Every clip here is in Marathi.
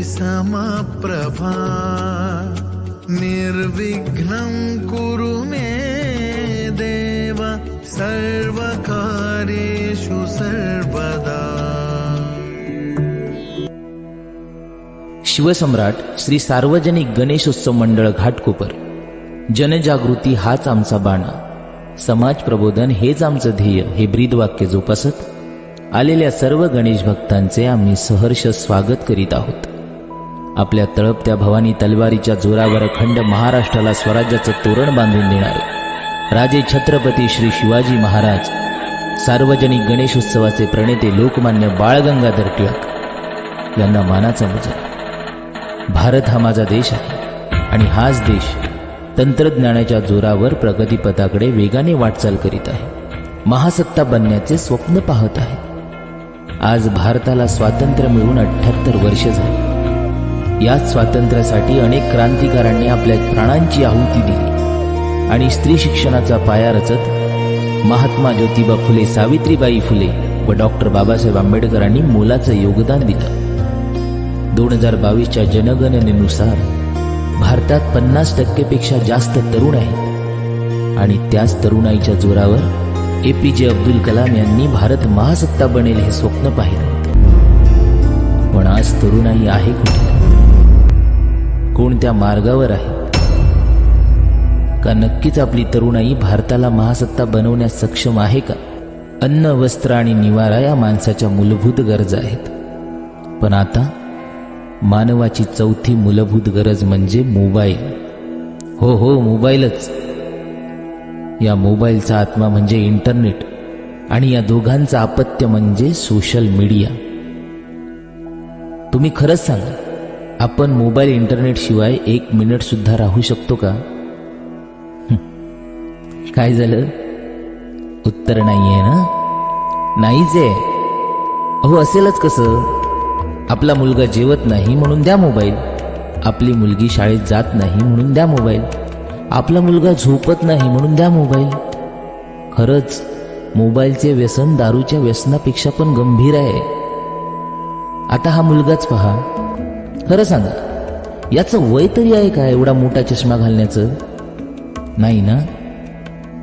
समप्रभा निर्विघ्नं कुरु मे देव सर्वकार्येषु सर्वदा। शिवसम्राट श्री सार्वजनिक गणेशोत्सव मंडळ घाटकोपर। जनजागृती हाच आमचा बाणा, समाज प्रबोधन हेच आमचं ध्येय हे ब्रीदवाक्य जोपासत आलेल्या सर्व गणेश भक्तांचे आम्ही सहर्ष स्वागत करीत आहोत। आपल्या तळपत्या भवानी तलवारीच्या जोरावर अखंड महाराष्ट्राला स्वराज्याचं तोरण बांधून देणारे राजे छत्रपती श्री शिवाजी महाराज, सार्वजनिक गणेशोत्सवाचे प्रणेते लोकमान्य बाळ गंगाधर टिळक यांना मानाचा मुजरा। भारत हा माझा देश आहे आणि हाच देश तंत्रज्ञानाच्या जोरावर प्रगतीपथाकडे वेगाने वाटचाल करीत आहे, महासत्ता बनण्याचे स्वप्न पाहत आहे। आज भारताला स्वातंत्र्य मिळून 78 वर्ष झाली। याच स्वातंत्र्यासाठी अनेक क्रांतिकारांनी आपल्या प्राणांची आहुती दिली आणि स्त्री शिक्षणाचा पाया रचत महात्मा ज्योतिबा फुले, सावित्रीबाई फुले व डॉक्टर बाबासाहेब आंबेडकरांनी मोलाचं योगदान दिलं। 2022च्या जनगणनेनुसार भारतात 50% जास्त तरुण आहेत आणि त्याच तरुणाईच्या जोरावर APJ अब्दुल कलाम यांनी भारत महासत्ता बनेल हे स्वप्न पाहिलं होतं। पण आज तरुणाई आहे कुठे? कोणत्या मार्गावर आहे? का नक्कीच आपली तरुणाई भारताला महासत्ता बनवण्यास सक्षम आहे का? अन्न, वस्त्र आणि निवारा या माणसाच्या मूलभूत गरजा आहेत, पण आता मानवाची चौथी मूलभूत गरज म्हणजे मोबाईल। हो, मोबाईलच। या मोबाईलचा आत्मा म्हणजे इंटरनेट आणि या दोघांचं अपत्य म्हणजे सोशल मीडिया। तुम्ही खरंच सांगा, आपण मोबाईल इंटरनेट शिवाय 1 मिनिट सुद्धा राहू शकतो का? काय झालं? उत्तर नाहीये ना? नाहीच आहे। अहो, असेलच कसं? आपला मुलगा जेवत नाही म्हणून द्या मोबाईल, आपली मुलगी शाळेत जात नाही म्हणून द्या मोबाईल, आपला मुलगा झोपत नाही म्हणून द्या मोबाईल। खरंच मोबाईलचे व्यसन दारूच्या व्यसनापेक्षा पण गंभीर आहे। आता हा मुलगाच पहा, खरं सांगा, याचं वय तरी आहे का एवढा मोठा चष्मा घालण्याचं? नाही ना,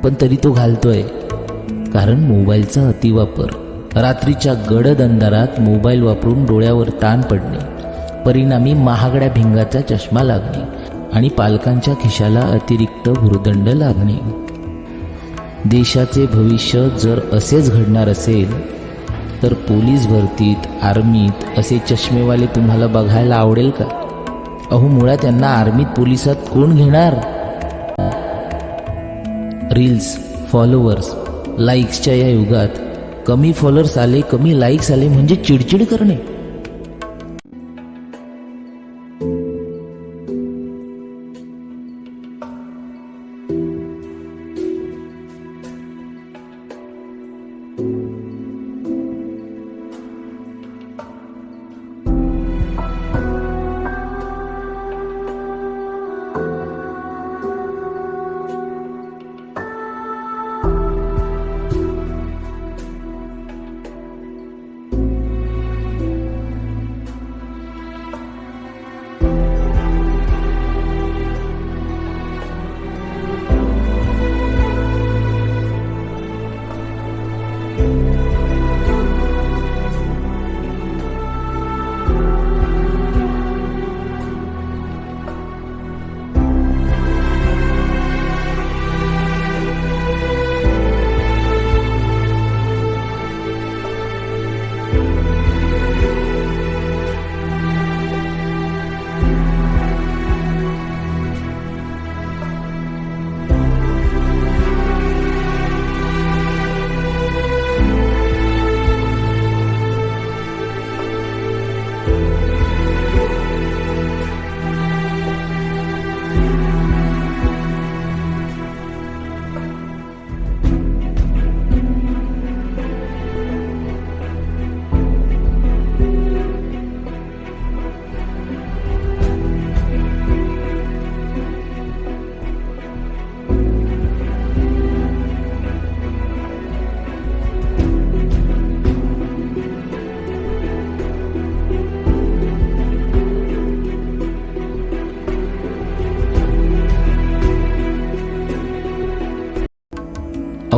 पण तरी तो घालतोय, कारण मोबाईलचा अतिवापर, रात्रीच्या गडद अंधारात मोबाईल वापरून डोळ्यावर ताण पडणे, परिणामी महागड्या भिंगाचा चष्मा लागणे आणि पालकांच्या खिशाला अतिरिक्त भुर्दंड लागणे। देशाचे भविष्य जर असेच घडणार असेल तर पोलीस भरतीत, आर्मीत असे चष्मेवाले तुम्हाला बघायला आवडेल का? अहो, मुळात त्यांना आर्मीत, पोलिसात कोण घेणार? रील्स, फॉलोअर्स, लाईक्सच्या या युगात कमी फॉलोअर्स आले, कमी लाईक्स आले म्हणजे चिडचिड करणे।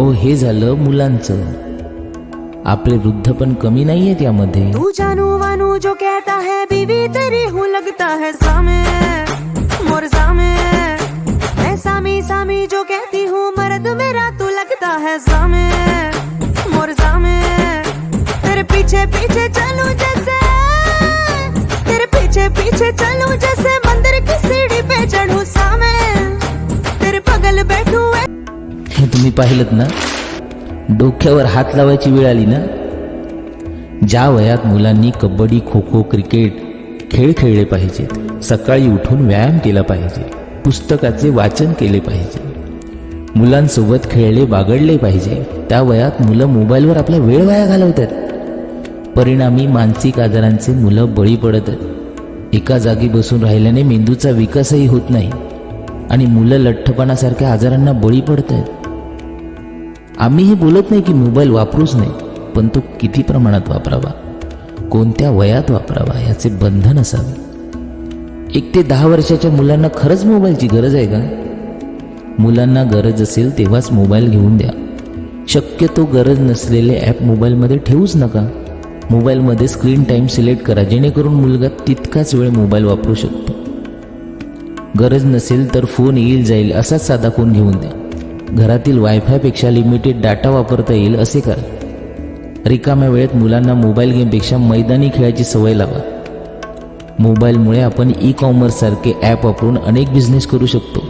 अहो हे झालं मुलांचं. आपले वृद्ध पण कमी नाहीयेत यामध्ये. तू जानू वानू जो कहता है बीवी तेरी हूँ लगता है सामे मोर सामे. मैं सामी सामी जो कहती हूँ मर्द मेरा तू लगता है सामे मोर सामे. तेरे पीछे पीछे चलूं जैसे तेरे पीछे पीछे चलूं जैसे मंदिर की सीढ़ी पे चढ़ूं सामे तेरे बगल बैठूं. हे तुम्ही पाहिलत ना, डोक्यावर हात लावायची वेळ आली ना. ज्या वयात मुलांनी कबड्डी खो खो क्रिकेट खेळ खेळले पाहिजेत, सकाळी उठून व्यायाम केला पाहिजे, पुस्तकाचे वाचन केले पाहिजे, मुलांसोबत खेळले बागडले पाहिजे, त्या वयात मुलं मोबाईलवर आपला वेळ वाया घालवतात. परिणामी मानसिक आजारांचे मुलं बळी पडत आहेत. एका जागी बसून राहिल्याने मेंदूचा विकासही होत नाही आणि मुलं लठ्ठपणासारख्या आजारांना बळी पडत आहेत. आम्ही हे बोलत नाही की मोबाईल वापरूच नाही, पण तो किती प्रमाणात वापरावा, कोणत्या वयात वापरावा याचे बंधन असावे. 1 ते 10 वर्षाच्या मुलांना खरंच मोबाईलची गरज आहे का? मुलांना गरज असेल तेव्हाच मोबाईल घेऊन द्या. शक्यतो गरज नसलेले ॲप मोबाईलमध्ये ठेवूच नका. मोबाईलमध्ये स्क्रीन टाईम सिलेक्ट करा, जेणेकरून मुलगा तितकाच वेळ मोबाईल वापरू शकतो. गरज नसेल तर फोन येईल जाईल असाच साधा फोन घेऊन द्या. घरातील वायफायपेक्षा लिमिटेड डाटा वापरता येईल असे करा. रिकाम्या वेळेत मुलांना मोबाईल गेमपेक्षा मैदानी खेळाची सवय लावा. मोबाईलमुळे आपण ई-कॉमर्स सारखे ॲप वापरून अनेक बिझनेस करू शकतो.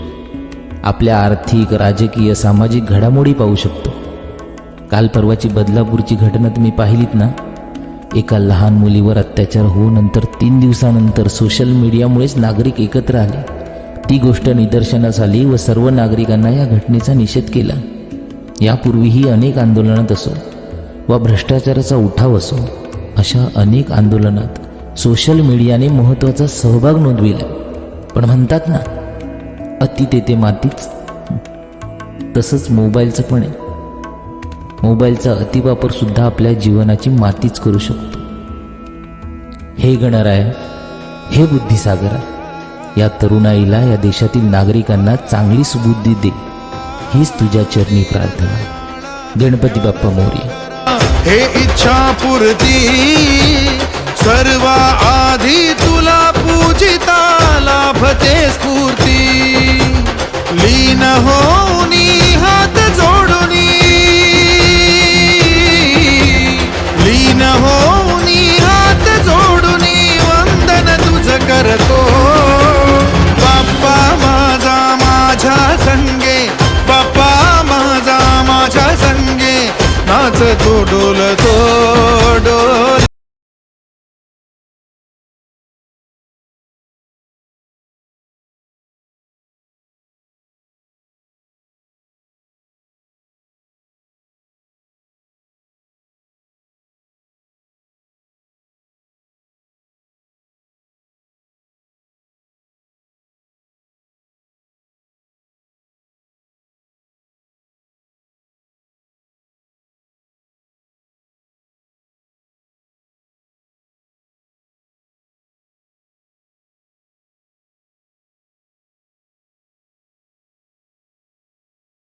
आपल्या आर्थिक, राजकीय, सामाजिक घडामोडी पाहू शकतो. काल परवाची बदलापूरची घटना तुम्ही पाहिलीत ना. एका लहान मुलीवर अत्याचार होऊन नंतर 3 दिवसानंतर सोशल मीडियामुळेच नागरिक एकत्र आले. ती गोष्ट निदर्शनास आली व सर्व नागरिकांना या घटनेचा निषेध केला. यापूर्वीही अनेक आंदोलनात असो वा भ्रष्टाचाराचा उठाव असो, अशा अनेक आंदोलनात सोशल मीडियाने महत्त्वाचा सहभाग नोंदविला. पण म्हणतात ना, अति तेथे मातीच, तसंच मोबाईलचं पण आहे. मोबाईलचा अतिवापर सुद्धा आपल्या जीवनाची मातीच करू शकतो. हे गणराय, हे बुद्धिसागरा, या तरुणाईला, या देशातील नागरिकांना चांगली सुबुद्धी दे, हीच तुझ्या चरणी प्रार्थना. गणपती बाप्पा मोरया. हे इच्छा पूर्ती सर्व आधी तुला पूजिता लाभते स्फूर्ती. लीन होनी हात जोडुनी, लीन होनी हात जोडुनी वंदन तुझ करतो. बाप्पा माझा माझ्या संगे, बाप्पा माझा माझ्या संगे, नाचतो डोलतो डोल